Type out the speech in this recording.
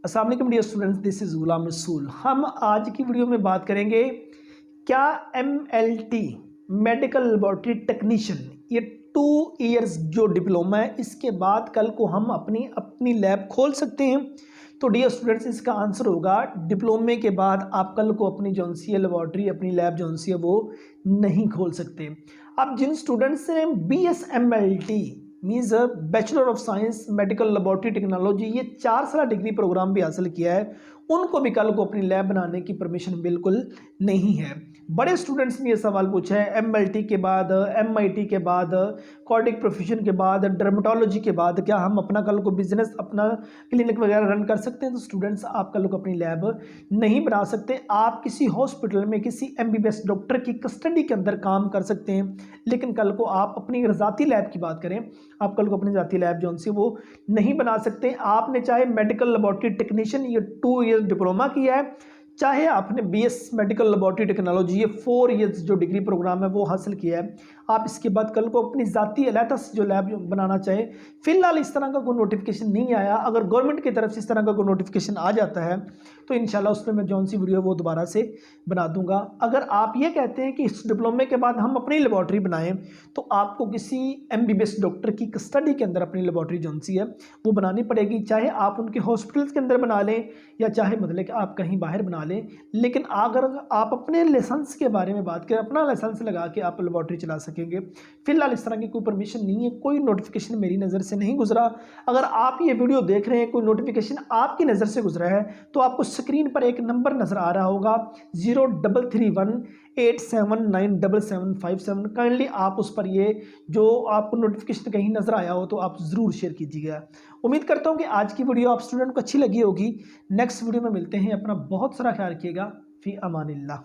अस्सलाम वालेकुम dear students, this is Ghulam Rasool. हम आज की वीडियो में बात करेंगे क्या MLT मेडिकल लेबॉर्ट्री टेक्नीशियन ये 2 इयर्स जो डिप्लोमा है इसके बाद कल को हम अपनी लैब खोल सकते हैं। तो डियर स्टूडेंट्स, इसका आंसर होगा डिप्लोमे के बाद आप कल को अपनी जो सी लेबॉर्ट्री अपनी लैब जो है वो नहीं खोल सकते। अब जिन स्टूडेंट्स ने BSMLT means bachelor of science medical laboratory technology ये 4 साल डिग्री प्रोग्राम भी हासिल किया है, उनको भी कल को अपनी लैब बनाने की परमिशन बिल्कुल नहीं है। बड़े स्टूडेंट्स ने ये सवाल पूछा है MLT के बाद MIT के बाद कार्डिक प्रोफेशन के बाद डर्मेटोलॉजी के बाद क्या हम अपना कल को बिजनेस अपना क्लिनिक वगैरह रन कर सकते हैं। तो स्टूडेंट्स, आप कल को अपनी लैब नहीं बना सकते। आप किसी हॉस्पिटल में किसी MBBS डॉक्टर की कस्टडी के अंदर काम कर सकते हैं, लेकिन कल को आप अपनी ज़ाती लैब की बात करें, आप कल को अपनी ज़ाती लैब जो सी वो नहीं बना सकते। आपने चाहे मेडिकल लेबॉर्ट्री टेक्नीशियन ये 2 इयर्स डिप्लोमा किया है, चाहे आपने BS मेडिकल लेबॉर्ट्री टेक्नोलॉजी ये 4 इयर्स जो डिग्री प्रोग्राम है वो हासिल किया है, आप इसके बाद कल को अपनी ज़ाती अलहदा से जो लैब बनाना चाहे। फिलहाल इस तरह का कोई नोटिफिकेशन नहीं आया। अगर गवर्नमेंट की तरफ से इस तरह का कोई नोटिफिकेशन आ जाता है तो इंशाल्लाह उसमें मैं जौन सी वीडियो वो दोबारा से बना दूंगा। अगर आप ये कहते हैं कि इस डिप्लोमे के बाद हम अपनी लेबॉर्ट्री बनाएं तो आपको किसी MBBS डॉक्टर की कस्टडी के अंदर अपनी लेबॉर्ट्री जौन सी है वो बनानी पड़ेगी, चाहे आप उनके हॉस्पिटल्स के अंदर बना लें या चाहे मतलब कि आप कहीं बाहर बना लें। लेकिन अगर आप अपने लाइसेंस के बारे में बात करें, अपना लाइसेंस लगा के आप लेबॉर्ट्री चला सकेंगे। फिलहाल इस तरह की कोई परमिशन नहीं है, कोई नोटिफिकेशन मेरी नज़र से नहीं गुजरा। अगर आप ये वीडियो देख रहे हैं, कोई नोटिफिकेशन आपकी नज़र से गुजरा है तो आपको स्क्रीन पर एक नंबर नज़र आ रहा होगा 033187977757। काइंडली आप उस पर ये जो आपको नोटिफिकेशन कहीं नज़र आया हो तो आप ज़रूर शेयर कीजिएगा। उम्मीद करता हूँ कि आज की वीडियो आप स्टूडेंट को अच्छी लगी होगी। नेक्स्ट वीडियो में मिलते हैं। अपना बहुत सारा ख्याल रखिएगा। फी अमानिल्लाह।